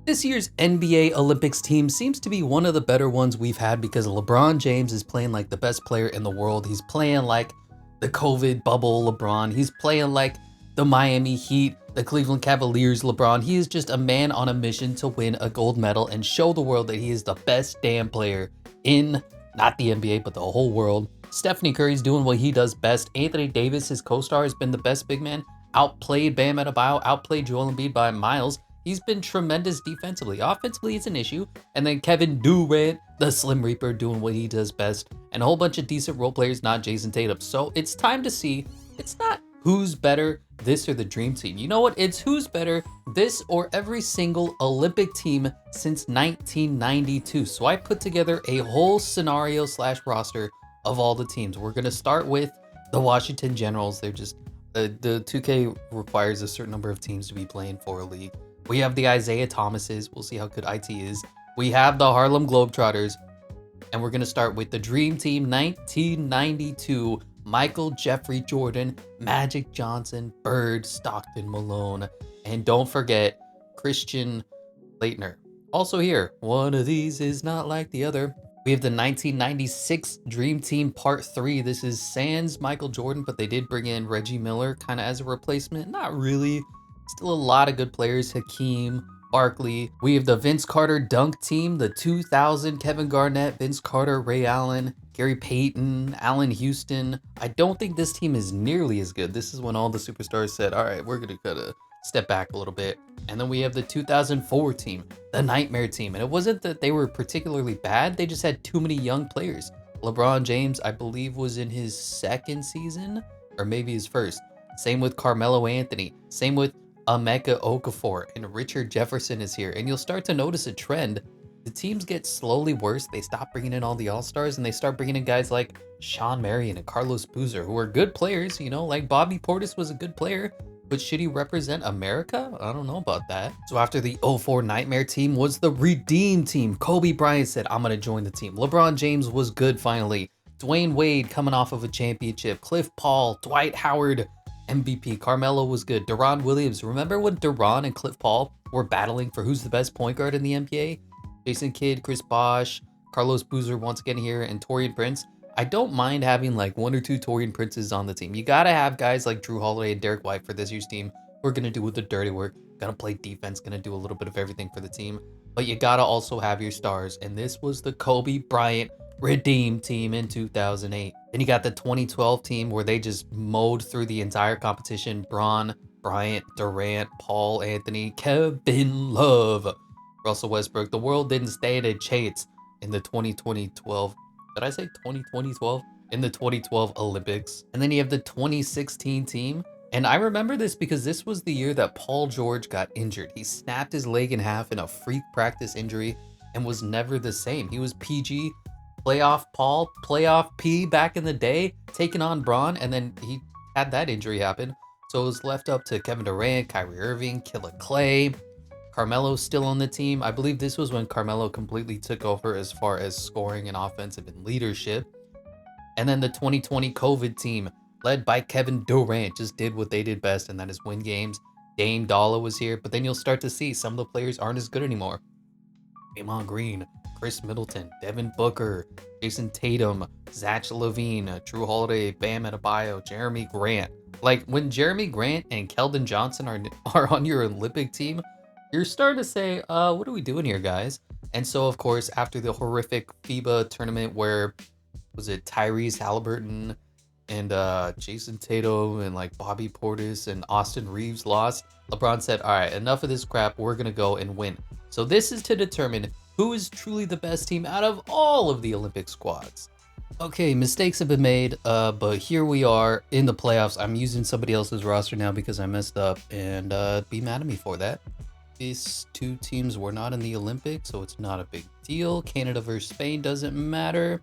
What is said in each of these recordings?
This year's NBA Olympics team seems to be one of the better ones we've had because LeBron James is playing like the best player in the world. He's playing like the COVID bubble LeBron. He's playing like the Miami Heat, the Cleveland Cavaliers LeBron. He is just a man on a mission to win a gold medal and show the world that he is the best damn player in not the NBA, but the whole world. Stephanie Curry's doing what he does best. Anthony Davis, his co-star, has been the best big man. Outplayed Bam Adebayo, outplayed Joel Embiid by miles. He's been tremendous defensively. Offensively, it's an issue. And then Kevin Durant, the Slim Reaper, doing what he does best. And a whole bunch of decent role players, not Jason Tatum. So it's time to see, it's not who's better, this or the dream team. You know what? It's who's better, this or every single Olympic team since 1992. So I put together a whole scenario / roster of all the teams. We're going to start with the Washington Generals. They're just, the 2K requires a certain number of teams to be playing for a league. We have the Isaiah Thomases. We'll see how good IT is. We have the Harlem Globetrotters. And we're going to start with the Dream Team 1992. Michael Jeffrey Jordan, Magic Johnson, Bird, Stockton, Malone. And don't forget Christian Laettner. Also here, one of these is not like the other. We have the 1996 Dream Team Part 3. This is sans Michael Jordan, but they did bring in Reggie Miller kind of as a replacement. Not really. Still a lot of good players. Hakeem, Barkley. We have the Vince Carter Dunk Team, the 2000 Kevin Garnett, Vince Carter, Ray Allen, Gary Payton, Allen Houston. I don't think this team is nearly as good. This is when all the superstars said, all right, we're going to kind of step back a little bit. And then we have the 2004 team, the Nightmare Team. And it wasn't that they were particularly bad. They just had too many young players. LeBron James, I believe, was in his second season or maybe his first. Same with Carmelo Anthony. Same with Emeka Okafor, and Richard Jefferson is here. And you'll start to notice a trend. The teams get slowly worse. They stop bringing in all the all-stars and they start bringing in guys like Sean Marion and Carlos Boozer, who are good players, you know, like Bobby Portis was a good player, but should he represent America? I don't know about that. So after the 04 Nightmare Team was the Redeem Team. Kobe Bryant said, I'm gonna join the team. LeBron James was good finally. Dwayne Wade coming off of a championship. Cliff Paul, Dwight Howard, MVP. Carmelo was good. Deron Williams. Remember when Deron and Cliff Paul were battling for who's the best point guard in the NBA? Jason Kidd, Chris Bosh, Carlos Boozer once again here, and Taurean Prince. I don't mind having like one or two Taurean Princes on the team. You gotta have guys like Drew Holiday and Derek White for this year's team who are gonna do the dirty work, gonna play defense, gonna do a little bit of everything for the team. But you gotta also have your stars, and this was the Kobe Bryant Redeem Team in 2008. Then you got the 2012 team where they just mowed through the entire competition. Bron, Bryant, Durant, Paul Anthony, Kevin Love, Russell Westbrook. The world didn't stand a chance in the 2012. Did I say 2012? In the 2012 Olympics. And then you have the 2016 team. And I remember this because this was the year that Paul George got injured. He snapped his leg in half in a freak practice injury and was never the same. He was PG, playoff Paul, playoff P back in the day, taking on Bron, and then he had that injury happen. So it was left up to Kevin Durant, Kyrie Irving, Killer Clay. Carmelo's still on the team. I believe this was when Carmelo completely took over as far as scoring and offensive and leadership. And then the 2020 COVID team, led by Kevin Durant, just did what they did best, and that is win games. Dame Dollar was here, but then you'll start to see some of the players aren't as good anymore. Draymond Green, Chris Middleton, Devin Booker, Jason Tatum, Zach LaVine, Drew Holiday, Bam Adebayo, Jeremy Grant. Like when Jeremy Grant and Keldon Johnson are on your Olympic team, you're starting to say, what are we doing here, guys? And so, of course, after the horrific FIBA tournament where, was it Tyrese Halliburton and Jason Tatum and like Bobby Portis and Austin Reeves lost, LeBron said, all right, enough of this crap. We're going to go and win. So this is to determine who is truly the best team out of all of the Olympic squads. Okay, mistakes have been made, but here we are in the playoffs. I'm using somebody else's roster now because I messed up, and be mad at me for that. These two teams were not in the Olympics, so it's not a big deal. Canada versus Spain doesn't matter.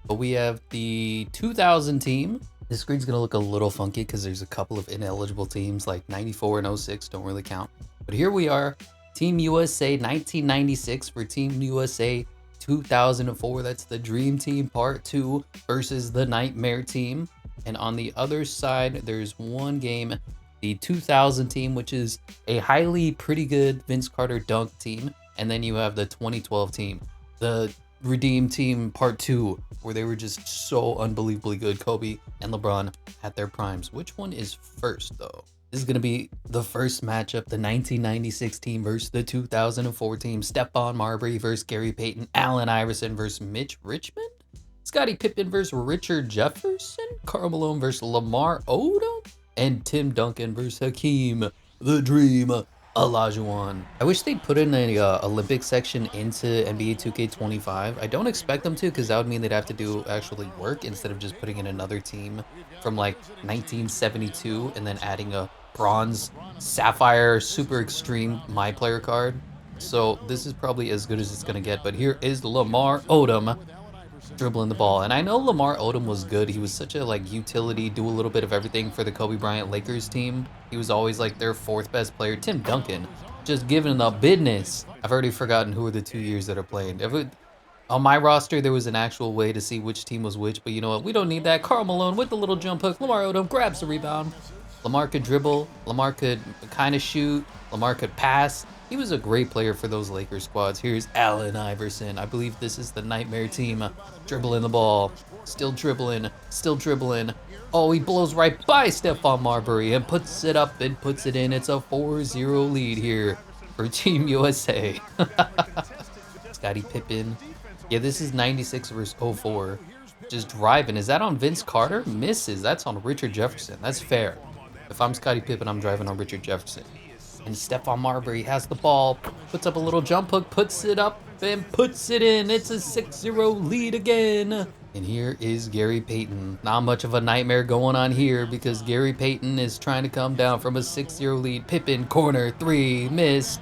But we have the 2000 team. This screen's gonna look a little funky because there's a couple of ineligible teams like 94 and 06 don't really count. But here we are, Team USA 1996 for Team USA 2004. That's the Dream Team Part 2 versus the Nightmare Team. And on the other side, there's one game the 2000 team, which is a highly pretty good Vince Carter dunk team, and then you have the 2012 team, the Redeem Team Part 2, where they were just so unbelievably good. Kobe and LeBron at their primes. Which one is first, though? This is going to be the first matchup, the 1996 team versus the 2004 team. Stephon Marbury versus Gary Payton. Allen Iverson versus Mitch Richmond. Scottie Pippen versus Richard Jefferson. Karl Malone versus Lamar Odom. And Tim Duncan versus Hakeem the Dream Olajuwon. I wish they'd put in a Olympic section into NBA 2K25. I don't expect them to, because that would mean they'd have to do actually work instead of just putting in another team from like 1972 and then adding a bronze sapphire super extreme MyPLAYER card. So this is probably as good as it's gonna get. But here is Lamar Odom dribbling the ball. And I know Lamar Odom was good. He was such a like utility, do a little bit of everything for the Kobe Bryant Lakers team. He was always like their fourth best player. Tim Duncan just giving the business. I've already forgotten who are the 2 years that are playing. On my roster, there was an actual way to see which team was which, but you know what? We don't need that. Karl Malone with the little jump hook. Lamar Odom grabs the rebound. Lamar could dribble. Lamar could kind of shoot. Lamar could pass. He was a great player for those Lakers squads. Here's Allen Iverson. I believe this is the Nightmare team. Dribbling the ball. Still dribbling. Still dribbling. Oh, he blows right by Stephon Marbury and puts it up and puts it in. It's a 4-0 lead here for Team USA. Scottie Pippen. Yeah, this is 96 versus 04. Just driving. Is that on Vince Carter? Misses. That's on Richard Jefferson. That's fair. If I'm Scottie Pippen, I'm driving on Richard Jefferson. And Stephon Marbury has the ball, puts up a little jump hook, puts it up, and puts it in. It's a 6-0 lead again. And here is Gary Payton. Not much of a nightmare going on here because Gary Payton is trying to come down from a 6-0 lead. Pippen, corner, three, missed.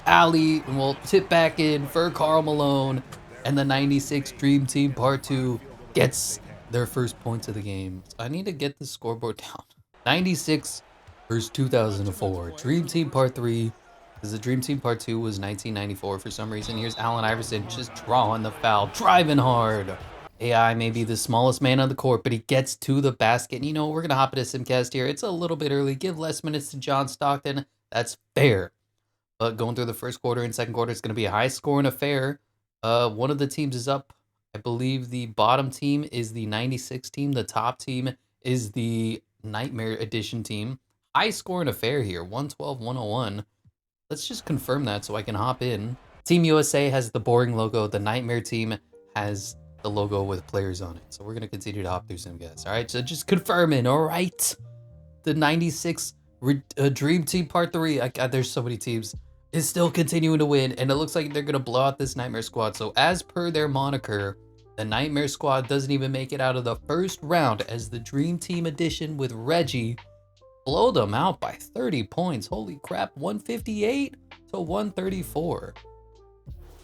Alley will tip back in for Karl Malone. And the 96 Dream Team Part 2 gets their first points of the game. So I need to get the scoreboard down. 96 versus 2004. Dream Team Part 3. Because the Dream Team Part 2 was 1994 for some reason. Here's Allen Iverson just drawing the foul. Driving hard. AI may be the smallest man on the court, but he gets to the basket. And you know, we're going to hop into Simcast here. It's a little bit early. Give less minutes to John Stockton. That's fair. But going through the first quarter and second quarter, it's going to be a high-scoring affair. One of the teams is up. I believe the bottom team is the 96 team. The top team is the Nightmare Edition team. High-scoring affair here, 112-101. Let's just confirm that so I can hop in. Team USA has the boring logo. The Nightmare team has the logo with players on it. So we're going to continue to hop through some guys. All right, so just confirming. All right. The 96 Dream Team Part 3. There's so many teams. Is still continuing to win, and it looks like they're going to blow out this Nightmare Squad. So as per their moniker, the Nightmare Squad doesn't even make it out of the first round as the Dream Team Edition with Reggie blow them out by 30 points. Holy crap, 158 to 134.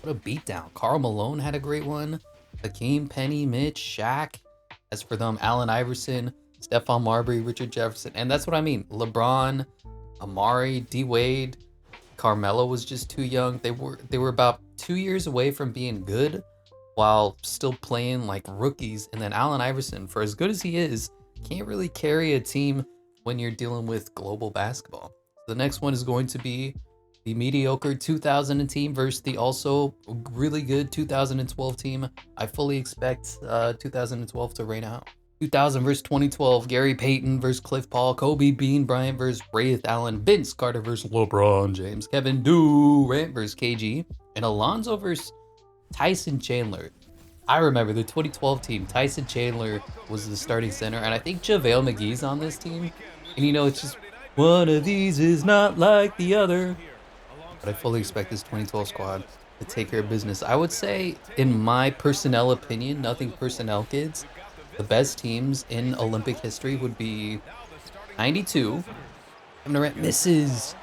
What a beatdown. Karl Malone had a great one. Hakeem, Penny, Mitch, Shaq. As for them, Allen Iverson, Stephon Marbury, Richard Jefferson. And that's what I mean. LeBron, Amari, D-Wade, Carmelo was just too young. They were about 2 years away from being good while still playing like rookies. And then Allen Iverson, for as good as he is, can't really carry a team when you're dealing with global basketball. The next one is going to be the mediocre 2000 team versus the also really good 2012 team. I fully expect 2012 to reign out. 2000 versus 2012, Gary Payton versus Cliff Paul, Kobe Bean Bryant versus Wraith Allen, Vince Carter versus LeBron James, Kevin Durant versus KG, and Alonzo versus Tyson Chandler. I remember the 2012 team, Tyson Chandler was the starting center, and I think JaVale McGee's on this team. And you know, it's just, one of these is not like the other. But I fully expect this 2012 squad to take care of business. I would say, in my personnel opinion, nothing personnel kids, the best teams in Olympic history would be 92. Kevin Durant misses.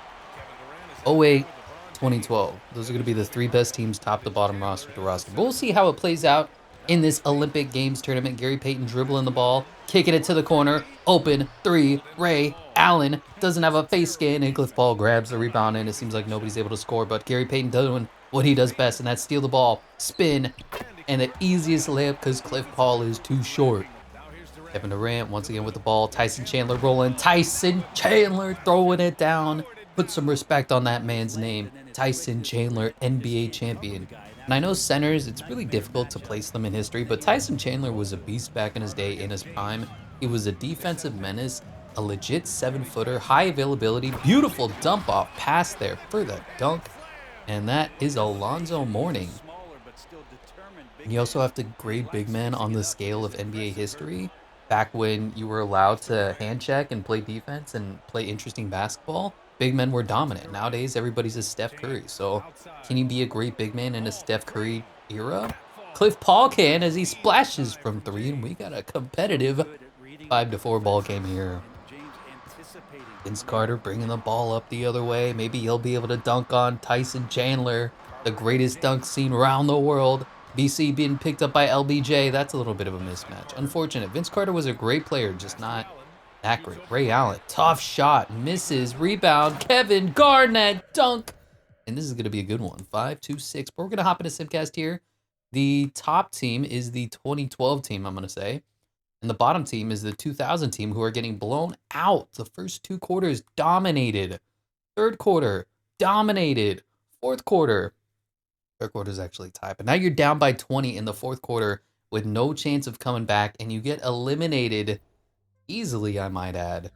08, 2012. Those are going to be the three best teams top to bottom roster to roster. But we'll see how it plays out in this Olympic Games tournament. Gary Payton dribbling the ball, kicking it to the corner. Open, three, Ray Allen doesn't have a face scan, and Cliff Paul grabs the rebound, and it seems like nobody's able to score. But Gary Payton doing what he does best, and that's steal the ball, spin, and the easiest layup because Cliff Paul is too short. Kevin Durant once again with the ball. Tyson Chandler rolling. Tyson Chandler throwing it down. Put some respect on that man's name. Tyson Chandler, NBA champion. And I know centers, it's really difficult to place them in history, but Tyson Chandler was a beast back in his day, in his prime. He was a defensive menace, a legit 7-footer, high availability, beautiful dump off pass there for the dunk. And that is Alonzo Mourning. And you also have to grade big men on the scale of NBA history. Back when you were allowed to hand check and play defense and play interesting basketball, big men were dominant. Nowadays, everybody's a Steph Curry. So can you be a great big man in a Steph Curry era? Cliff Paul can, as he splashes from 3, and we got a competitive 5-4 ball game here. Vince Carter bringing the ball up the other way. Maybe he'll be able to dunk on Tyson Chandler, the greatest dunk seen around the world. BC being picked up by LBJ. That's a little bit of a mismatch. Unfortunate. Vince Carter was a great player, just not that great. Ray Allen, tough shot, misses, rebound. Kevin Garnett, dunk. And this is going to be a good one. 5-2-6. But we're going to hop into Simcast here. The top team is the 2012 team, I'm going to say. And the bottom team is the 2000 team, who are getting blown out. The first 2 quarters dominated. Third quarter dominated. Fourth quarter. Third quarter is actually tied. But now you're down by 20 in the fourth quarter with no chance of coming back. And you get eliminated easily, I might add.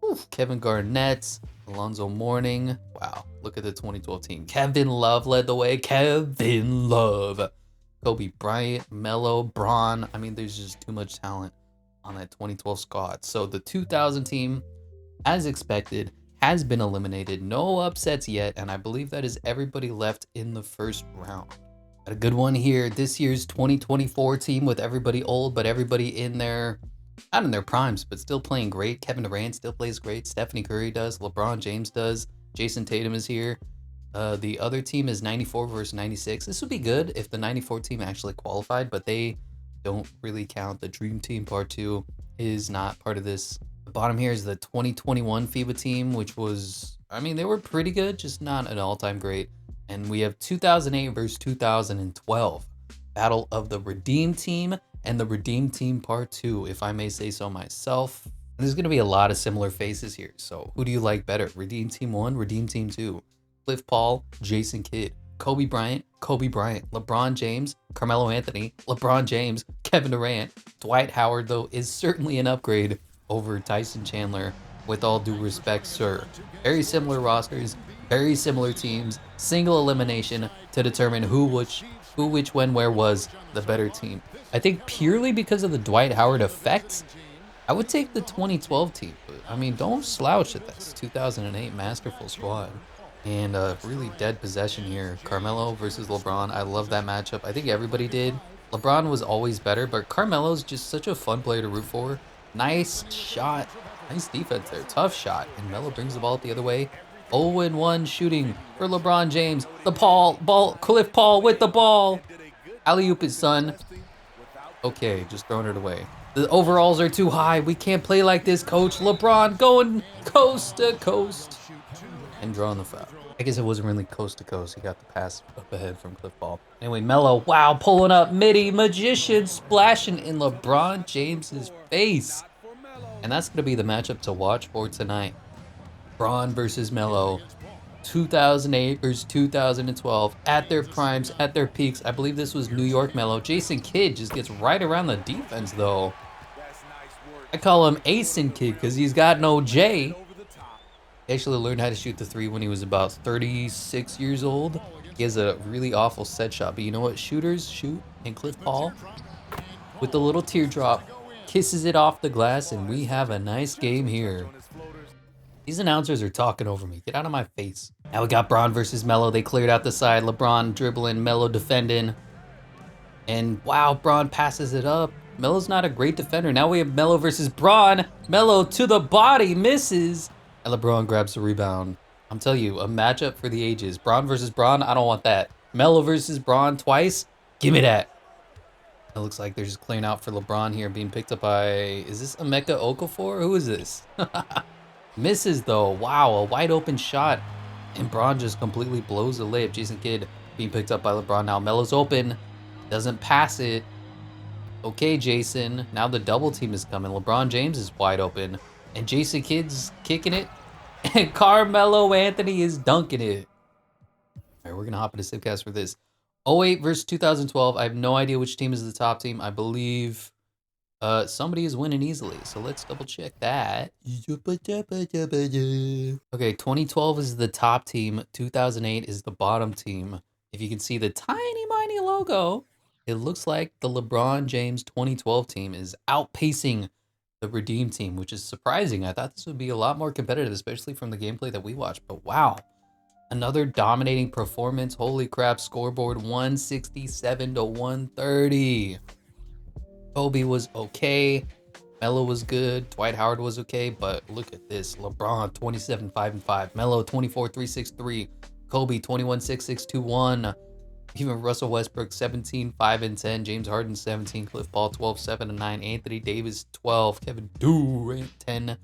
Oof. Kevin Garnett, Alonzo Mourning. Wow, look at the 2012 team. Kevin Love led the way. Kevin Love. Kobe Bryant, Melo, Bron. I mean, there's just too much talent on that 2012 squad. So the 2000 team, as expected, has been eliminated. No upsets yet, and I believe that is everybody left in the first round. Got a good one here. This year's 2024 team with everybody old, but everybody in their, not in their primes, but still playing great. Kevin Durant still plays great. Stephanie Curry does. LeBron James does. Jason Tatum is here. The other team is 94 versus 96. This would be good if the 94 team actually qualified, but they don't really count. The Dream Team Part 2 is not part of this. The bottom here is the 2021 FIBA team, which was, I mean, they were pretty good, just not an all-time great. And we have 2008 versus 2012. Battle of the Redeem Team and the Redeem Team Part 2, if I may say so myself. And there's going to be a lot of similar faces here. So who do you like better? Redeem Team 1, Redeem Team 2. Cliff Paul, Jason Kidd, Kobe Bryant, LeBron James, Carmelo Anthony, LeBron James, Kevin Durant. Dwight Howard, though, is certainly an upgrade over Tyson Chandler, with all due respect, sir. Very similar rosters, very similar teams, single elimination to determine who, which, when, where was the better team. I think purely because of the Dwight Howard effect, I would take the 2012 team. But, I mean, don't slouch at this 2008 masterful squad. And a really dead possession here. Carmelo versus LeBron. I love that matchup. I think everybody did. LeBron was always better, but Carmelo's just such a fun player to root for. Nice shot. Nice defense there. Tough shot. And Melo brings the ball the other way. 0-1 shooting for LeBron James. The Cliff Paul with the ball. Alley-oop his son. Okay, just throwing it away. The overalls are too high. We can't play like this, coach. LeBron going coast to coast and drawing the foul. I guess it wasn't really coast to coast. He got the pass up ahead from Cliff Paul. Anyway, Melo, wow, pulling up midi, magician splashing in LeBron James's face. And that's going to be the matchup to watch for tonight. Bron versus Melo. 2008 versus 2012. At their primes, at their peaks. I believe this was New York Melo. Jason Kidd just gets right around the defense, though. I call him Asin Kidd because he's got no J. He actually learned how to shoot the 3 when he was about 36 years old. He has a really awful set shot, but you know what? Shooters shoot, and Cliff Paul, with the little teardrop, kisses it off the glass, and we have a nice game here. These announcers are talking over me. Get out of my face. Now we got Bron versus Melo. They cleared out the side. LeBron dribbling, Melo defending. And wow, Bron passes it up. Melo's not a great defender. Now we have Melo versus Bron. Melo to the body, misses. And LeBron grabs the rebound. I'm telling you, a matchup for the ages. Bron versus Bron, I don't want that. Melo versus Bron twice, give me that. It looks like they're just clearing out for LeBron here, being picked up by, is this Emeka Okafor? Who is this? Misses though, wow, a wide open shot. And Bron just completely blows the layup. Jason Kidd being picked up by LeBron now. Melo's open, doesn't pass it. Okay, Jason. Now the double team is coming. LeBron James is wide open. And Jason Kidd's kicking it. And Carmelo Anthony is dunking it. All right, we're going to hop into Simcast for this. 08 versus 2012. I have no idea which team is the top team. I believe somebody is winning easily. So let's double check that. Okay, 2012 is the top team. 2008 is the bottom team. If you can see the tiny, miny logo, it looks like the LeBron James 2012 team is outpacing the Redeem team, which is surprising. I thought this would be a lot more competitive, especially from the gameplay that we watched. But wow, another dominating performance. Holy crap, scoreboard 167 to 130. Kobe was okay. Melo was good. Dwight Howard was okay. But look at this. LeBron 27 5-5. Melo 24 3-6-3. Kobe 21 6-6-2-1. Even Russell Westbrook 17 5-10. James Harden 17. Cliff Paul 12 7-9. Anthony Davis 12. Kevin Durant 10.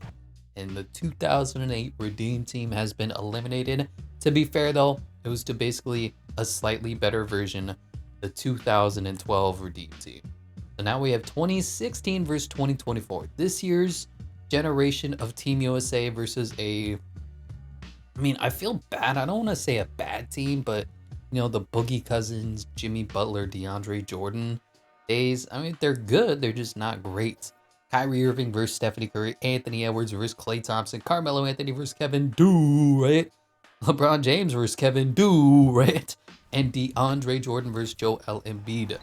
And the 2008 Redeem team has been eliminated. To be fair though, it was to basically a slightly better version, the 2012 Redeem team. So now we have 2016 versus 2024. This year's generation of Team USA versus I feel bad. I don't want to say a bad team, but you know, the Boogie Cousins, Jimmy Butler, DeAndre Jordan days. I mean, they're good. They're just not great. Kyrie Irving versus Stephanie Curry, Anthony Edwards versus Klay Thompson, Carmelo Anthony versus Kevin Durant, LeBron James versus Kevin Durant, and DeAndre Jordan versus Joel Embiid.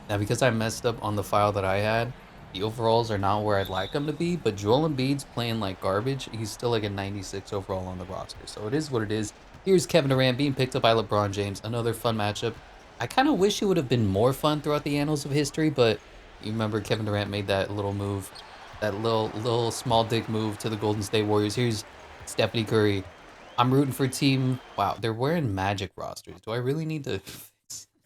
Now, because I messed up on the file that I had, the overalls are not where I'd like them to be, but Joel Embiid's playing like garbage. He's still like a 96 overall on the roster, so it is what it is. Here's Kevin Durant being picked up by LeBron James. Another fun matchup. I kind of wish it would have been more fun throughout the annals of history, but you remember Kevin Durant made that little move, that little small dick move to the Golden State Warriors. Here's Stephanie Curry. I'm rooting for team. Wow, they're wearing Magic rosters. Do I really need to?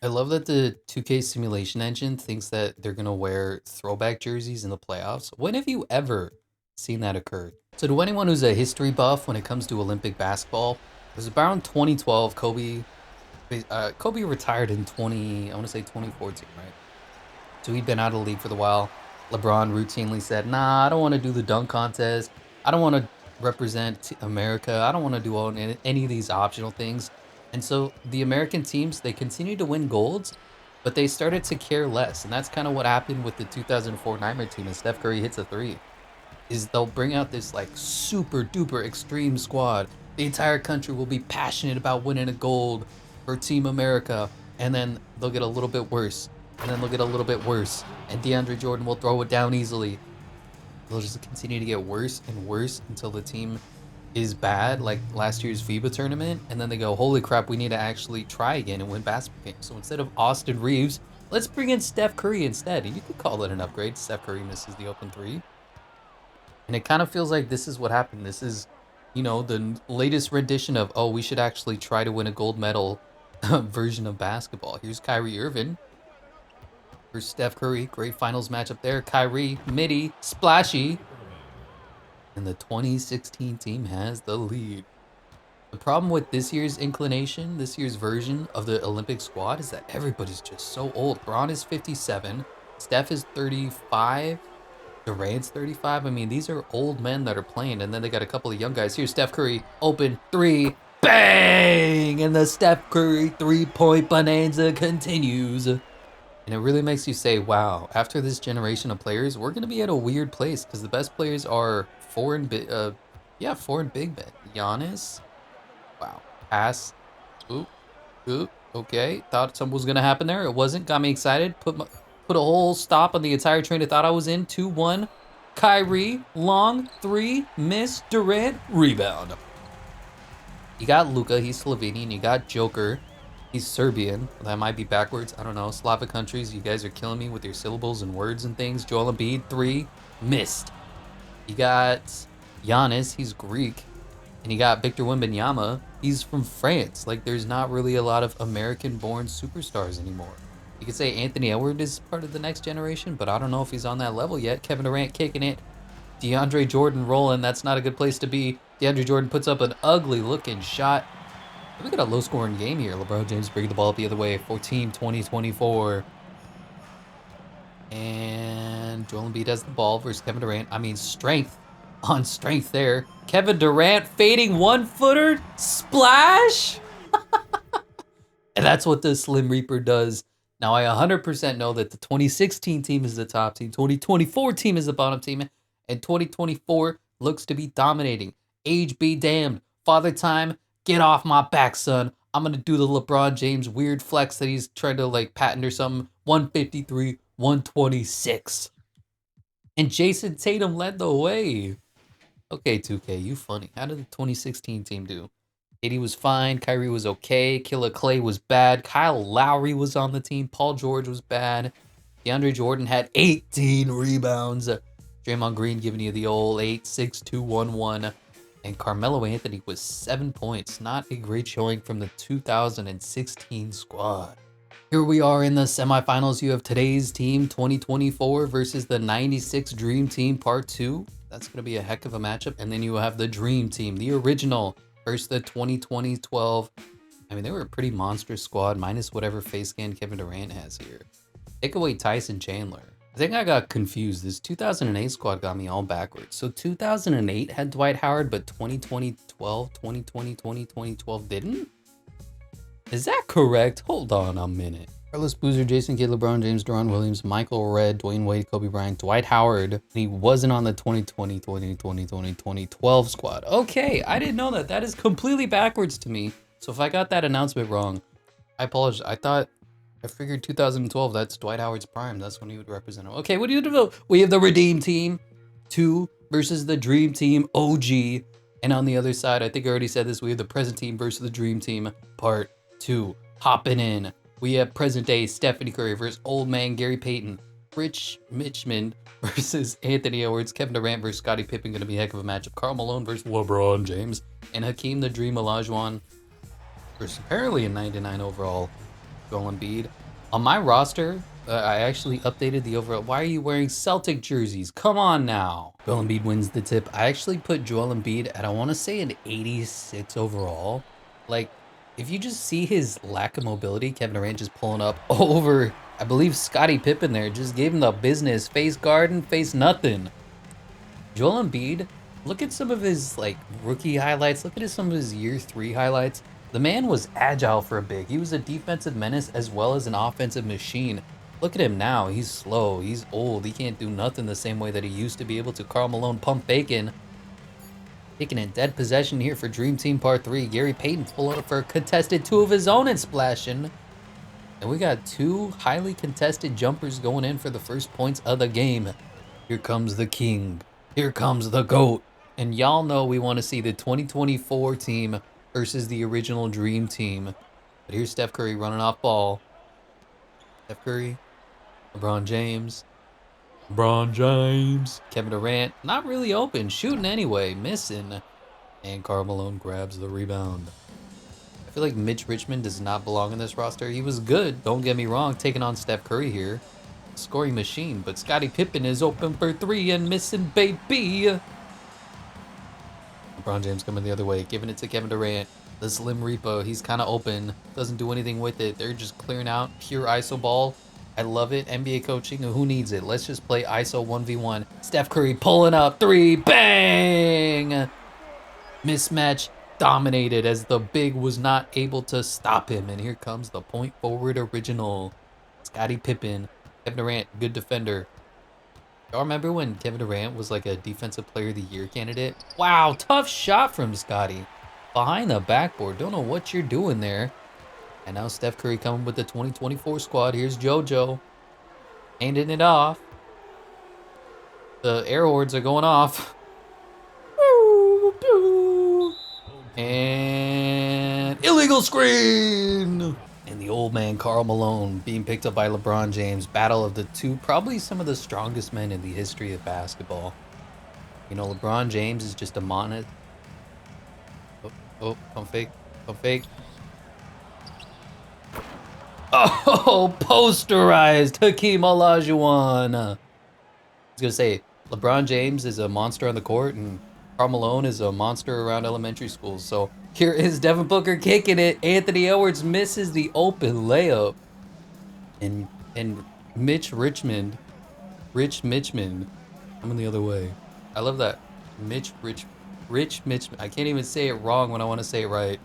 I love that the 2K simulation engine thinks that they're gonna wear throwback jerseys in the playoffs. When have you ever seen that occur? So to anyone who's a history buff when it comes to Olympic basketball, it was around 2012. Kobe retired in 2014, right? So he'd been out of the league for a while. LeBron routinely said, nah, I don't want to do the dunk contest. I don't want to represent America. I don't want to do any of these optional things. And so the American teams, they continued to win golds, but they started to care less. And that's kind of what happened with the 2004 Nightmare team. And Steph Curry hits a three. Is they'll bring out this like super duper extreme squad. The entire country will be passionate about winning a gold for Team America. And then they'll get a little bit worse. And then they'll get a little bit worse. And DeAndre Jordan will throw it down easily. They'll just continue to get worse and worse until the team is bad, like last year's FIBA tournament. And then they go, holy crap, we need to actually try again and win basketball games. So instead of Austin Reeves, let's bring in Steph Curry instead. And you could call it an upgrade. Steph Curry misses the open three. And it kind of feels like this is what happened. This is, you know, the latest rendition of, oh, we should actually try to win a gold medal version of basketball. Here's Kyrie Irving versus Steph Curry. Great finals matchup there. Kyrie, midi, splashy. And the 2016 team has the lead. The problem with this year's inclination, this year's version of the Olympic squad is that everybody's just so old. Braun is 57. Steph is 35. Durant's 35. I mean, these are old men that are playing, and then they got a couple of young guys. Here's Steph Curry, open three, bang! And the Steph Curry three-point bonanza continues. And it really makes you say, wow, after this generation of players, we're going to be at a weird place because the best players are foreign big men. Giannis, wow, pass, oop, okay, thought something was going to happen there. It wasn't, got me excited, put a whole stop on the entire train I thought I was in. 2-1. Kyrie, long, three, miss, Durant, rebound. You got Luka, he's Slovenian. You got Joker, he's Serbian. That might be backwards. I don't know. Slavic countries, you guys are killing me with your syllables and words and things. Joel Embiid, three, missed. You got Giannis, he's Greek. And you got Victor Wembanyama, he's from France. Like, there's not really a lot of American-born superstars anymore. You could say Anthony Edwards is part of the next generation, but I don't know if he's on that level yet. Kevin Durant kicking it. DeAndre Jordan rolling. That's not a good place to be. DeAndre Jordan puts up an ugly looking shot. We got a low scoring game here. LeBron James bringing the ball up the other way for Team 2024. And Joel Embiid has the ball versus Kevin Durant. I mean, strength on strength there. Kevin Durant fading one-footer. Splash! And that's what the Slim Reaper does. Now, I 100% know that the 2016 team is the top team, 2024 team is the bottom team, and 2024 looks to be dominating. Age be damned. Father Time, get off my back, son. I'm going to do the LeBron James weird flex that he's trying to like patent or something. 153, 126. And Jason Tatum led the way. Okay, 2K, you funny. How did the 2016 team do? KD was fine. Kyrie was okay. Killer Clay was bad. Kyle Lowry was on the team. Paul George was bad. DeAndre Jordan had 18 rebounds. Draymond Green giving you the old 8-6-2-1-1. And Carmelo Anthony was 7 points. Not a great showing from the 2016 squad. Here we are in the semifinals. You have today's team 2024 versus the 96 Dream Team Part 2. That's going to be a heck of a matchup. And then you have the Dream Team, the original, versus the 2020-12. I mean, they were a pretty monstrous squad, minus whatever face scan Kevin Durant has here. Take away Tyson Chandler. I think I got confused. This 2008 squad got me all backwards. So 2008 had Dwight Howard, but 2012, 2020, 2012 didn't? Is that correct? Hold on a minute. Carlos Boozer, Jason Kidd, LeBron James, Deron Williams, Michael Redd, Dwayne Wade, Kobe Bryant, Dwight Howard. He wasn't on the 2020, 2020, 2012 squad. Okay, I didn't know that. That is completely backwards to me. So if I got that announcement wrong, I apologize. I figured 2012, that's Dwight Howard's prime. That's when he would represent him. Okay, what do you do? We have the Redeem Team 2 versus the Dream Team OG. And on the other side, I think I already said this, we have the present team versus the Dream Team Part 2. Hopping in, we have present day Stephanie Curry versus old man Gary Payton. Rich Mitchman versus Anthony Edwards. Kevin Durant versus Scottie Pippen, going to be a heck of a matchup. Karl Malone versus LeBron James. And Hakeem the Dream Olajuwon versus apparently a 99 overall Joel Embiid. On my roster, I actually updated the overall. Why are you wearing Celtic jerseys? Come on now. Joel Embiid wins the tip. I actually put Joel Embiid at, I want to say, an 86 overall. Like, if you just see his lack of mobility, Kevin Durant just pulling up over, I believe Scottie Pippen there, just gave him the business. Face garden, face nothing. Joel Embiid, look at some of his like rookie highlights. Look at some of his year 3 highlights. The man was agile for a big. He was a defensive menace as well as an offensive machine. Look at him now. He's slow. He's old. He can't do nothing the same way that he used to be able to. Karl Malone pump bacon. Taking in dead possession here for Dream Team Part 3. Gary Payton pulling up for a contested 2 of his own and splashing. And we got 2 highly contested jumpers going in for the first points of the game. Here comes the king. Here comes the GOAT. And y'all know we want to see the 2024 team versus the original Dream Team. But here's Steph Curry running off ball. Steph Curry, LeBron James, Kevin Durant, not really open, shooting anyway, missing. And Karl Malone grabs the rebound. I feel like Mitch Richmond does not belong in this roster. He was good, don't get me wrong, taking on Steph Curry here. Scoring machine, but Scottie Pippen is open for 3 and missing, baby. LeBron James coming the other way, giving it to Kevin Durant. The Slim Reaper, he's kind of open, doesn't do anything with it. They're just clearing out pure ISO ball. I love it. NBA coaching, who needs it? Let's just play ISO 1v1. Steph Curry pulling up 3, bang! Mismatch dominated as the big was not able to stop him. And here comes the point forward original. Scottie Pippen. Kevin Durant, good defender. Y'all remember when Kevin Durant was like a defensive player of the year candidate? Wow, tough shot from Scottie. Behind the backboard. Don't know what you're doing there. And now Steph Curry coming with the 2024 squad. Here's JoJo. Handing it off. The air horns are going off. And illegal screen. And the old man Karl Malone being picked up by LeBron James. Battle of the 2, probably some of the strongest men in the history of basketball. You know, LeBron James is just a monolith. Pump fake. Oh, posterized Hakeem Olajuwon. I was gonna say, LeBron James is a monster on the court, and Karl Malone is a monster around elementary schools. So here is Devin Booker kicking it. Anthony Edwards misses the open layup, and Mitch Richmond Rich Mitchman coming the other way. I love that. Rich Mitchman. I can't even say it wrong when I want to say it right.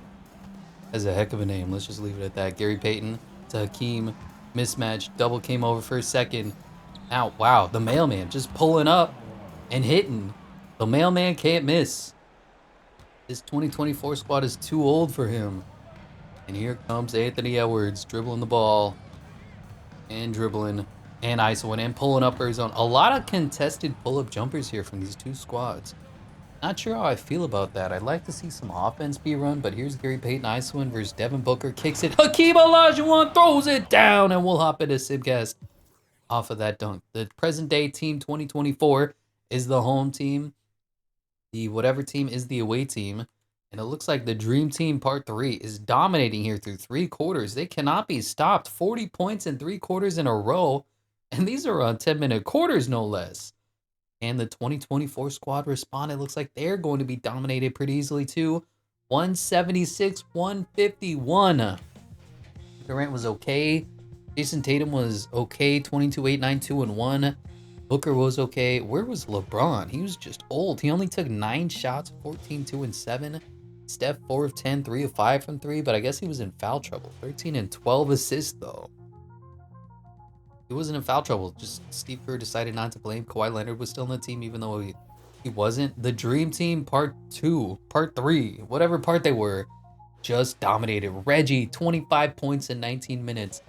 That's a heck of a name. Let's just leave it at that. Gary Payton to Hakeem. Mismatch. Double came over for a second. Now, wow, the mailman just pulling up and hitting. The mailman can't miss. This 2024 squad is too old for him. And here comes Anthony Edwards dribbling the ball and dribbling and isoing and pulling up for his own. A lot of contested pull-up jumpers here from these two squads. Not sure how I feel about that. I'd like to see some offense be run, but here's Gary Payton isoing versus Devin Booker. Kicks it. Hakeem Olajuwon throws it down, and we'll hop into Simcast off of that dunk. The present day team 2024 is the home team. The whatever team is the away team. And it looks like the Dream Team Part 3 is dominating here through 3 quarters. They cannot be stopped. 40 points in 3 quarters in a row. And these are on 10-minute quarters, no less. And the 2024 squad responded. Looks like they're going to be dominated pretty easily, too. 176-151. Durant was okay. Jason Tatum was okay. 22, 8, 9, 2, and 1. Booker was okay. Where was LeBron? He was just old. He only took 9 shots, 14, 2, and 7. Steph, 4 of 10, 3 of 5 from 3, but I guess he was in foul trouble. 13 and 12 assists, though. He wasn't in foul trouble. Just Steve Kerr decided not to play him. Kawhi Leonard was still on the team, even though he wasn't. The Dream Team Part 2, Part 3, whatever part they were, just dominated. Reggie, 25 points in 19 minutes.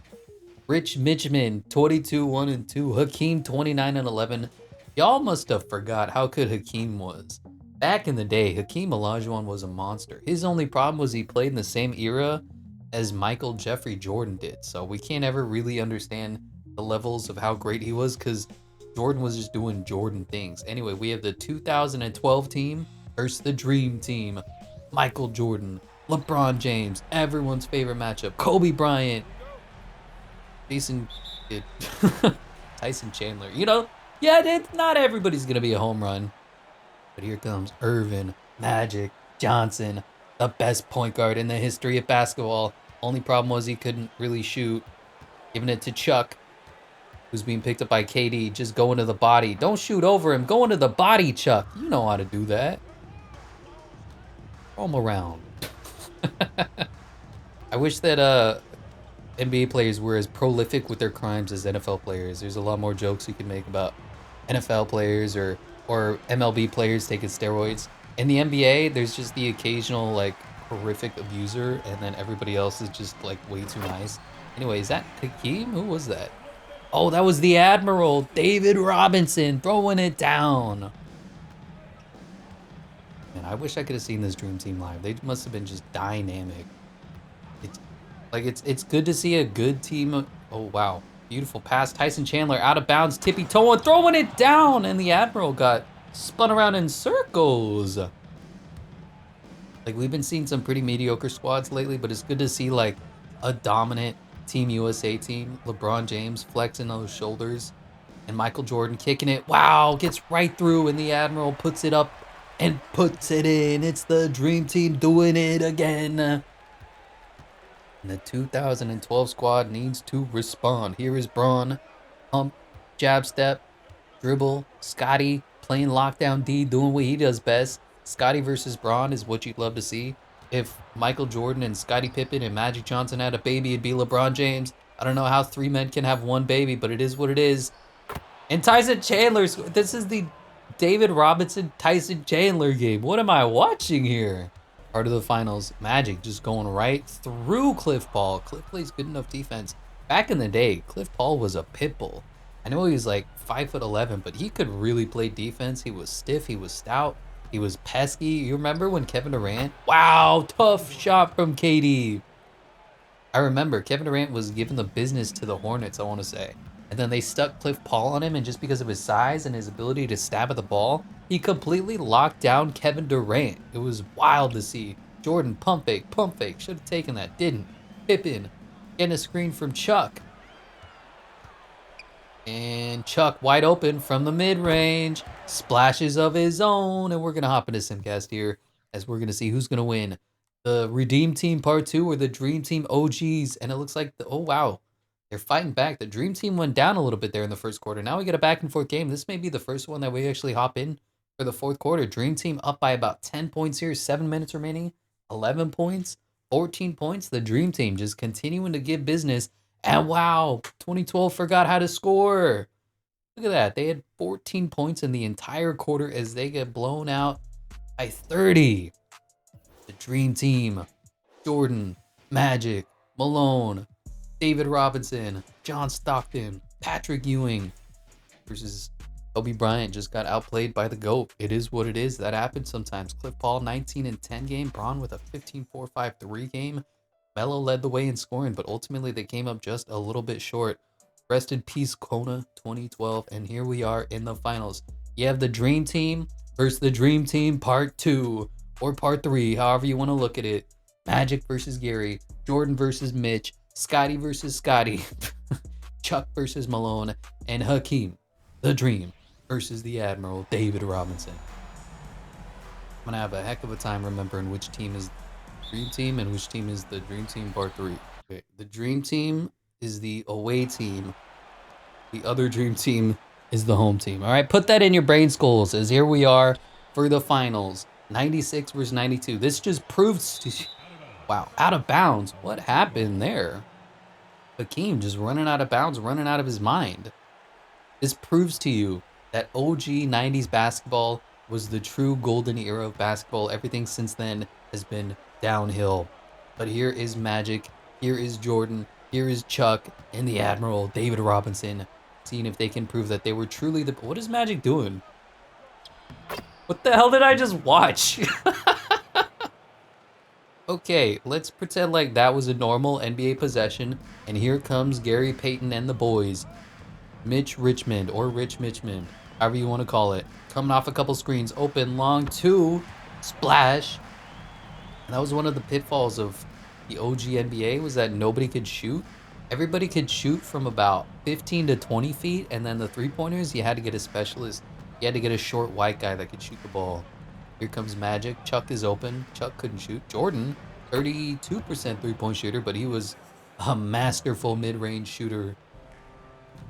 Rich Mitchman, 22, 1, and 2. Hakeem, 29 and 11. Y'all must have forgot how good Hakeem was. Back in the day, Hakeem Olajuwon was a monster. His only problem was he played in the same era as Michael Jeffrey Jordan did. So we can't ever really understand the levels of how great he was because Jordan was just doing Jordan things. Anyway, we have the 2012 team versus the Dream Team. Michael Jordan, LeBron James, everyone's favorite matchup. Kobe Bryant, Tyson Chandler. You know, yeah, not everybody's going to be a home run. But here comes Irvin, Magic, Johnson, the best point guard in the history of basketball. Only problem was he couldn't really shoot. Giving it to Chuck, who's being picked up by KD. Just going to the body. Don't shoot over him. Go into the body, Chuck. You know how to do that. Throw him around. I wish that NBA players were as prolific with their crimes as NFL players. There's a lot more jokes you can make about NFL players or MLB players taking steroids. In the NBA, there's just the occasional like horrific abuser, and then everybody else is just like way too nice. Anyway, is that Hakeem? Who was that? Oh, that was the Admiral, David Robinson, throwing it down. Man, I wish I could have seen this Dream Team live. They must have been just dynamic. It's good to see a good team. Oh, wow. Beautiful pass. Tyson Chandler out of bounds. Tippy toeing, throwing it down. And the Admiral got spun around in circles. Like, we've been seeing some pretty mediocre squads lately, but it's good to see, like, a dominant Team USA team. LeBron James flexing those shoulders. And Michael Jordan kicking it. Wow, gets right through. And the Admiral puts it up and puts it in. It's the Dream Team doing it again. And the 2012 squad needs to respond. Here is Braun. Pump, jab step, dribble. Scotty playing lockdown D, doing what he does best. Scotty versus Braun is what you'd love to see. If Michael Jordan and Scottie Pippen and Magic Johnson had a baby, it'd be LeBron James. I don't know how 3 men can have 1 baby, but it is what it is. And Tyson Chandler, this is the David Robinson Tyson Chandler game. What am I watching here? Part of the finals, Magic just going right through Cliff Paul. Cliff plays good enough defense. Back in the day, Cliff Paul was a pit bull. I know he was like 5'11", but he could really play defense. He was stiff, he was stout, he was pesky. You remember when Kevin Durant? Wow, tough shot from KD. I remember Kevin Durant was giving the business to the Hornets, I want to say. And then they stuck Cliff Paul on him, and just because of his size and his ability to stab at the ball, he completely locked down Kevin Durant. It was wild to see. Jordan, pump fake. Should have taken that, didn't. Pippen, getting a screen from Chuck. And Chuck wide open from the mid-range. Splashes of his own. And we're going to hop into Simcast here as we're going to see who's going to win. The Redeem Team Part 2 or the Dream Team OGs. And it looks like, oh wow. They're fighting back. The Dream Team went down a little bit there in the first quarter. Now we get a back and forth game. This may be the first one that we actually hop in for the fourth quarter. Dream Team up by about 10 points here. 7 minutes remaining. 11 points. 14 points. The Dream Team just continuing to give business. And wow, 2012 forgot how to score. Look at that. They had 14 points in the entire quarter as they get blown out by 30. The Dream Team. Jordan, Magic, Malone, David Robinson, John Stockton, Patrick Ewing versus Kobe Bryant just got outplayed by the GOAT. It is what it is. That happens sometimes. Cliff Paul, 19 and 10 game. Braun with a 15-4-5-3 game. Melo led the way in scoring, but ultimately they came up just a little bit short. Rest in peace, Kona 2012. And here we are in the finals. You have the Dream Team versus the Dream Team Part 2 or Part 3, however you want to look at it. Magic versus Gary. Jordan versus Mitch. Scotty versus Scotty. Chuck versus Malone. And Hakeem, the Dream, versus the Admiral, David Robinson. I'm going to have a heck of a time remembering which team is the Dream Team and which team is the Dream Team Part 3. Okay, the Dream Team is the away team. The other Dream Team is the home team. All right, put that in your brain skulls as here we are for the finals. 96 versus 92. This just proves to... Wow, out of bounds. What happened there? Hakeem just running out of bounds, running out of his mind. This proves to you that OG 90s basketball was the true golden era of basketball. Everything since then has been downhill. But here is Magic, here is Jordan, here is Chuck, and the Admiral, David Robinson, seeing if they can prove that they were truly the... What is Magic doing? What the hell did I just watch? Okay, let's pretend like that was a normal NBA possession, and here comes Gary Payton and the boys. Mitch Richmond, or Rich Mitchmond, however you want to call it. Coming off a couple screens, open, long, two, splash. And that was one of the pitfalls of the OG NBA, was that nobody could shoot. Everybody could shoot from about 15 to 20 feet, and then the three-pointers, you had to get a specialist. You had to get a short white guy that could shoot the ball. Here comes Magic. Chuck is open. Chuck couldn't shoot. Jordan, 32% three-point shooter, but he was a masterful mid-range shooter.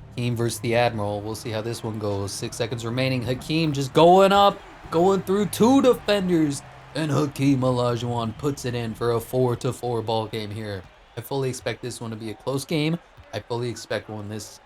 Hakeem versus the Admiral. We'll see how this one goes. 6 seconds remaining. Hakeem just going up, going through two defenders, and Hakeem Olajuwon puts it in for a 4-4 ball game here. I fully expect this one to be a close game. I fully expect this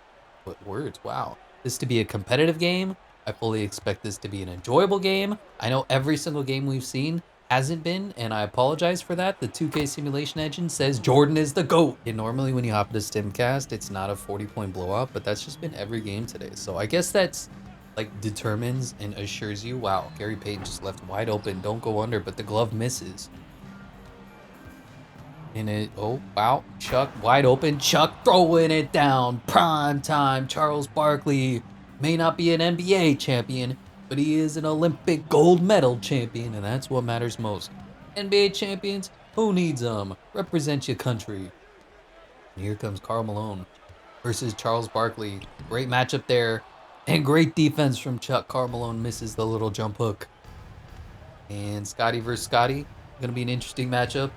to be a competitive game. I fully expect this to be an enjoyable game. I know every single game we've seen hasn't been, and I apologize for that. The 2K simulation engine says Jordan is the GOAT. And normally when you hop to Stimcast, it's not a 40-point blowout, but that's just been every game today. So I guess that's like determines and assures you, wow, Gary Payton just left wide open. Don't go under, but the glove misses. And it, oh, wow, Chuck wide open. Chuck throwing it down. Prime time. Charles Barkley may not be an NBA champion, but he is an Olympic gold medal champion, and that's what matters most. NBA champions, who needs them? Represent your country. And here comes Karl Malone versus Charles Barkley. Great matchup there, and great defense from Chuck. Karl Malone misses the little jump hook. And Scotty versus Scotty, gonna be an interesting matchup.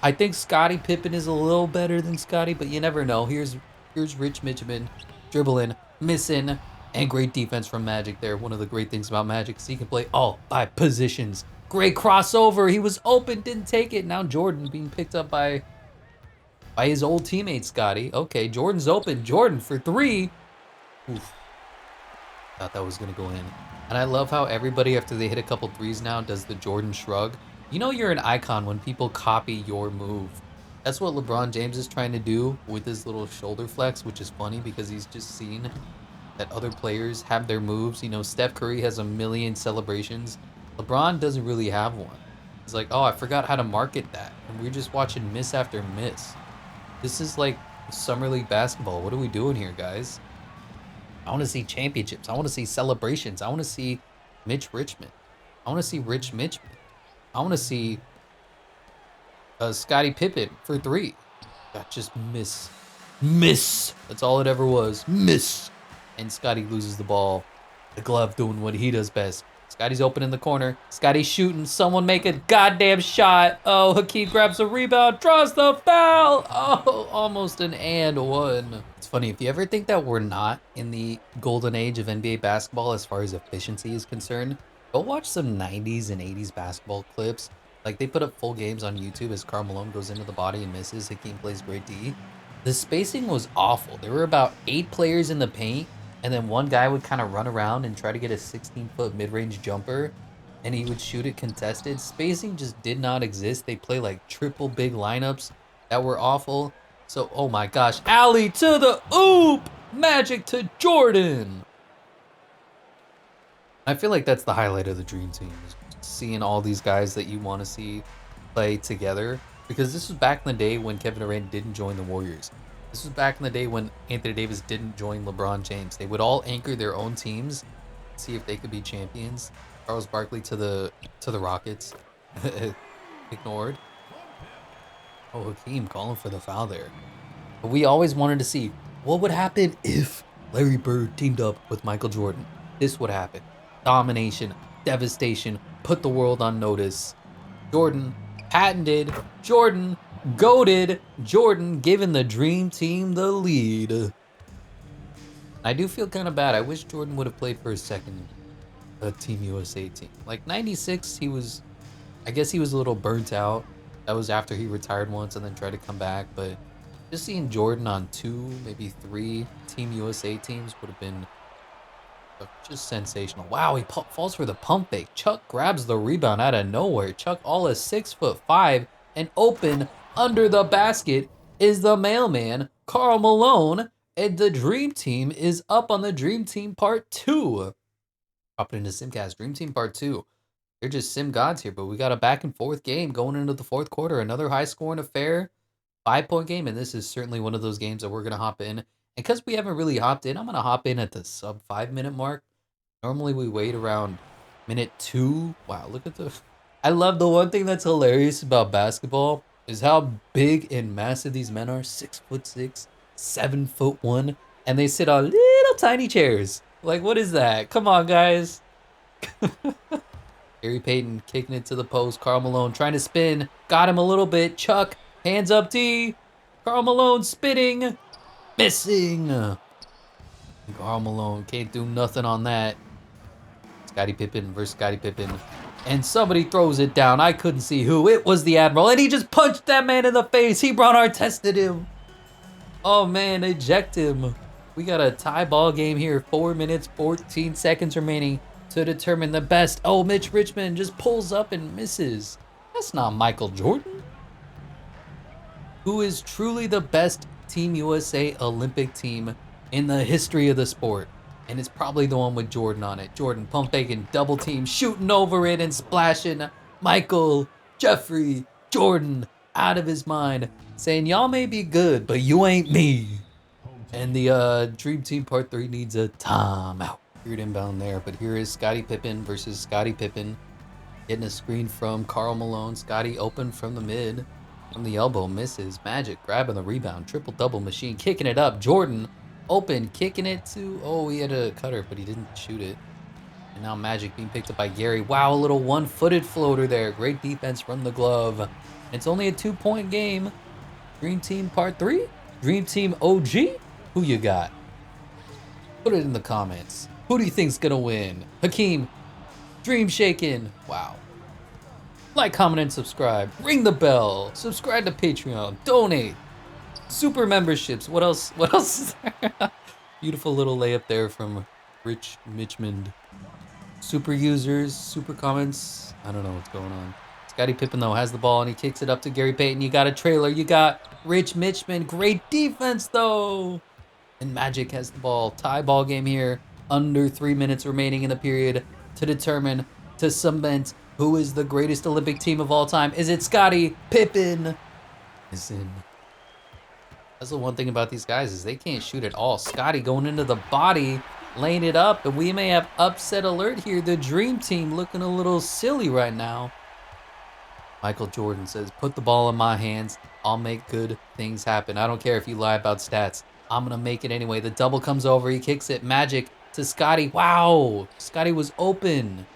I think Scottie Pippen is a little better than Scotty, but you never know. Here's Rich Mitchman dribbling, missing, and great defense from Magic there. One of the great things about Magic is he can play all 5 positions. Great crossover. He was open, didn't take it. Now Jordan being picked up by his old teammate, Scotty. Okay, Jordan's open. Jordan for 3. Oof. Thought that was going to go in. And I love how everybody, after they hit a couple threes now, does the Jordan shrug. You know you're an icon when people copy your move. That's what LeBron James is trying to do with his little shoulder flex, which is funny because he's just seen that other players have their moves. You know, Steph Curry has a million celebrations. LeBron doesn't really have one. He's like, oh, I forgot how to market that. And we're just watching miss after miss. This is like Summer League basketball. What are we doing here, guys? I want to see championships. I want to see celebrations. I want to see Mitch Richmond. I want to see Rich Mitchman. I want to see Scottie Pippen for 3. That just miss. Miss. That's all it ever was. Miss. And Scotty loses the ball. The glove doing what he does best. Scotty's open in the corner. Scotty's shooting. Someone make a goddamn shot. Oh, Hakeem grabs a rebound, draws the foul. Oh, almost an and one. It's funny, if you ever think that we're not in the golden age of NBA basketball as far as efficiency is concerned, go watch some 90s and 80s basketball clips. Like, they put up full games on YouTube as Karl Malone goes into the body and misses. Hakeem plays great D. The spacing was awful. There were about 8 players in the paint, and then one guy would kind of run around and try to get a 16-foot mid-range jumper, and he would shoot it contested. Spacing just did not exist. They play like triple big lineups that were awful. So, oh my gosh, alley to the oop! Magic to Jordan! I feel like that's the highlight of the Dream Team, is seeing all these guys that you want to see play together. Because this was back in the day when Kevin Durant didn't join the Warriors. This was back in the day when Anthony Davis didn't join LeBron James. They would all anchor their own teams, see if they could be champions. Charles Barkley to the Rockets. Ignored. Oh, Hakeem calling for the foul there. But we always wanted to see what would happen if Larry Bird teamed up with Michael Jordan. This would happen. Domination, devastation, put the world on notice. Jordan patented, Jordan goated, Jordan giving the Dream Team the lead. I do feel kind of bad. I wish Jordan would have played for a second Team USA team. Like 96, I guess he was a little burnt out. That was after he retired once and then tried to come back. But just seeing Jordan on 2, maybe 3 Team USA teams would have been just sensational. Wow, he falls for the pump fake. Chuck grabs the rebound out of nowhere. Chuck all is 6'5", and open under the basket is the mailman, Karl Malone, and the Dream Team is up on the Dream Team Part 2. Dropping into Simcast, Dream Team Part 2. They're just sim gods here, but we got a back and forth game going into the fourth quarter. Another high-scoring affair, 5-point game, and this is certainly one of those games that we're going to hop in. And because we haven't really hopped in, I'm going to hop in at the sub 5-minute mark. Normally we wait around minute 2. Wow, look at the... I love the one thing that's hilarious about basketball is how big and massive these men are. 6'6", 7'1", and they sit on little tiny chairs. Like, what is that? Come on, guys. Gary Payton kicking it to the post. Karl Malone trying to spin. Got him a little bit. Chuck, hands up D. Karl Malone spinning. Missing. Karl Malone can't do nothing on that. Scottie Pippen versus Scottie Pippen. And somebody throws it down. I couldn't see who. It was the Admiral. And he just punched that man in the face. He brought our tested him. Oh, man. Eject him. We got a tie ball game here. 4 minutes, 14 seconds remaining to determine the best. Oh, Mitch Richmond just pulls up and misses. That's not Michael Jordan. Who is truly the best Team USA Olympic team in the history of the sport. And it's probably the one with Jordan on it. Jordan pump faking, double team, shooting over it and splashing. Michael, Jeffrey, Jordan out of his mind, saying, y'all may be good, but you ain't me. And the Dream Team Part 3 needs a timeout. Weird inbound there, but here is Scottie Pippen versus Scottie Pippen. Getting a screen from Karl Malone. Scottie open from the mid. From the elbow, misses. Magic grabbing the rebound. Triple-double machine, kicking it up. Jordan open, kicking it to... Oh, he had a cutter, but he didn't shoot it. And now Magic being picked up by Gary. Wow, a little one-footed floater there. Great defense from the glove. It's only a 2-point game. Dream Team Part 3? Dream Team OG? Who you got? Put it in the comments. Who do you think's gonna win? Hakeem, Dream Shakin'. Wow. Like, comment, and subscribe. Ring the bell. Subscribe to Patreon. Donate. Super memberships. What else? What else is there? Beautiful little layup there from Rich Mitchmond. Super users, super comments. I don't know what's going on. Scottie Pippen, though, has the ball, and he kicks it up to Gary Payton. You got a trailer. You got Rich Mitchmond. Great defense, though. And Magic has the ball. Tie ball game here. Under 3 minutes remaining in the period to determine, to cement who is the greatest Olympic team of all time. Is it Scottie Pippen? Is in. That's the one thing about these guys is they can't shoot at all. Scottie going into the body, laying it up, and we may have upset alert here. The Dream Team looking a little silly right now. Michael Jordan says, put the ball in my hands. I'll make good things happen. I don't care if you lie about stats. I'm going to make it anyway. The double comes over. He kicks it. Magic to Scottie. Wow. Scottie was open.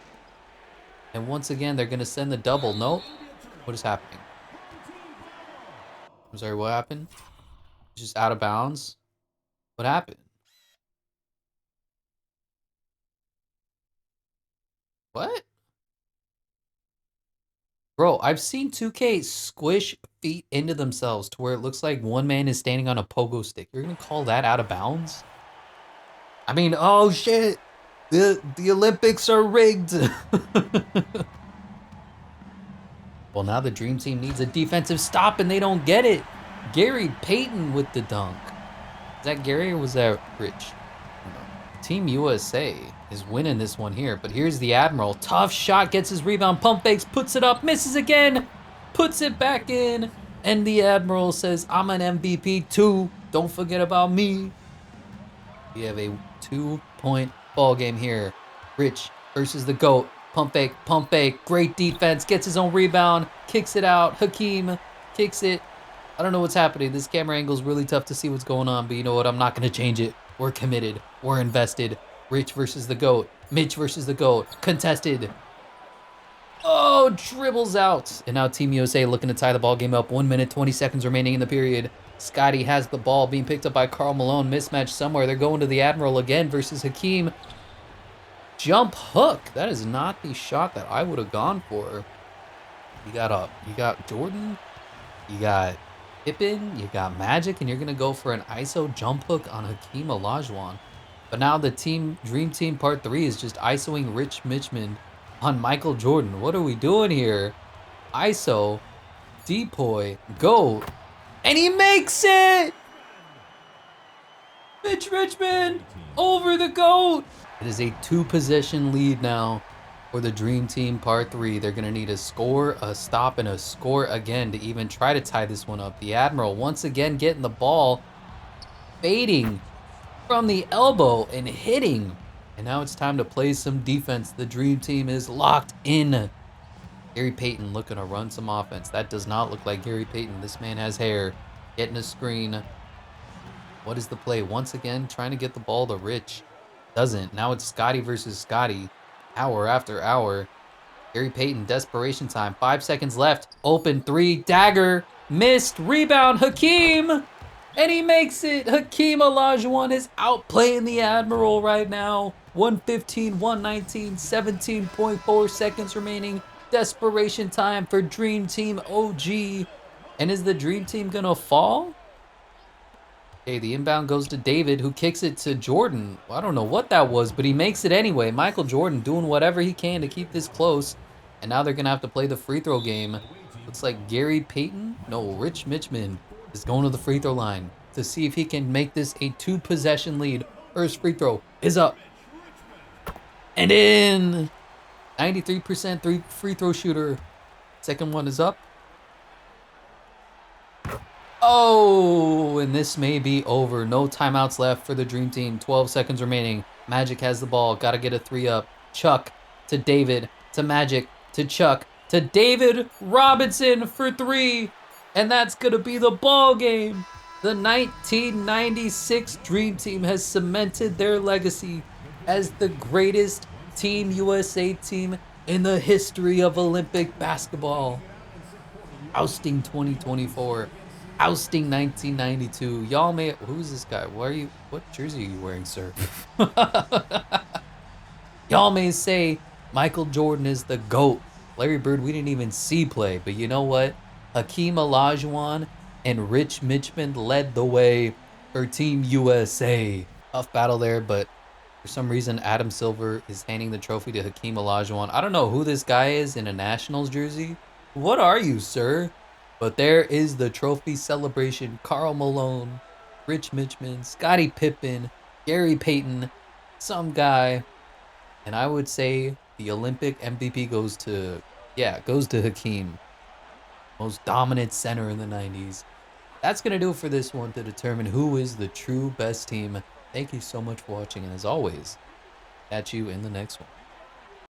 And once again, they're going to send the double. Nope. What is happening? I'm sorry, what happened? Just out of bounds? What happened? What? Bro, I've seen 2K squish feet into themselves to where it looks like one man is standing on a pogo stick. You're going to call that out of bounds? I mean, oh shit. The Olympics are rigged. Well, now the Dream Team needs a defensive stop and they don't get it. Gary Payton with the dunk. Is that Gary or was that Rich? Team USA is winning this one here, but here's the Admiral. Tough shot, gets his rebound, pump fakes, puts it up, misses again, puts it back in, and the Admiral says, I'm an MVP too. Don't forget about me. We have a 2-point ball game here. Rich versus the GOAT. Pump fake, great defense, gets his own rebound, kicks it out. Hakeem kicks it. I don't know what's happening. This camera angle is really tough to see what's going on, but you know what? I'm not going to change it. We're committed. We're invested. Rich versus the GOAT. Mitch versus the GOAT. Contested. Oh, dribbles out. And now Team USA looking to tie the ball game up. 1 minute, 20 seconds remaining in the period. Scotty has the ball being picked up by Karl Malone. Mismatch somewhere. They're going to the Admiral again versus Hakeem. Jump hook. That is not the shot that I would have gone for. You got Jordan. You got Pippen. You got Magic. And you're going to go for an ISO jump hook on Hakeem Olajuwon. But now the Dream Team Part 3 is just ISOing Rich Mitchman on Michael Jordan. What are we doing here? ISO, depoy, go. And he makes it! Mitch Richmond over the GOAT. It is a 2-possession lead now for the Dream Team Part 3. They're going to need a score, a stop, and a score again to even try to tie this one up. The Admiral once again getting the ball, fading from the elbow and hitting. And now it's time to play some defense. The Dream Team is locked in. Gary Payton looking to run some offense. That does not look like Gary Payton. This man has hair. Getting a screen. What is the play? Once again, trying to get the ball to Rich. Doesn't. Now it's Scotty versus Scotty. Hour after hour. Gary Payton, desperation time. 5 seconds left. Open three. Dagger. Missed. Rebound. Hakeem. And he makes it. Hakeem Olajuwon is outplaying the Admiral right now. 115, 119, 17.4 seconds remaining. Desperation time for Dream Team OG. And is the Dream Team gonna fall? Okay, the inbound goes to David, who kicks it to Jordan. Well, I don't know what that was, but he makes it anyway. Michael Jordan doing whatever he can to keep this close. And now they're going to have to play the free throw game. Looks like Gary Payton, no, Rich Mitchman is going to the free throw line to see if he can make this a 2-possession lead. First free throw is up. And in. 93% free throw shooter. Second one is up. Oh, and this may be over. No timeouts left for the Dream Team. 12 seconds remaining. Magic has the ball. Got to get a 3 up. Chuck to David to Magic to Chuck to David Robinson for 3. And that's going to be the ball game. The 1996 Dream Team has cemented their legacy as the greatest Team USA team in the history of Olympic basketball. Ousting 2024. Ousting 1992. Y'all may... Who's this guy? What jersey are you wearing, sir? Y'all may say Michael Jordan is the GOAT. Larry Bird, we didn't even see play. But you know what? Hakeem Olajuwon and Rich Mitchman led the way for Team USA. Tough battle there, but for some reason, Adam Silver is handing the trophy to Hakeem Olajuwon. I don't know who this guy is in a Nationals jersey. What are you, sir? But there is the trophy celebration. Karl Malone, Rich Mitchman, Scottie Pippen, Gary Payton, some guy. And I would say the Olympic MVP goes to Hakeem. Most dominant center in the 90s. That's going to do it for this one to determine who is the true best team. Thank you so much for watching. And as always, catch you in the next one.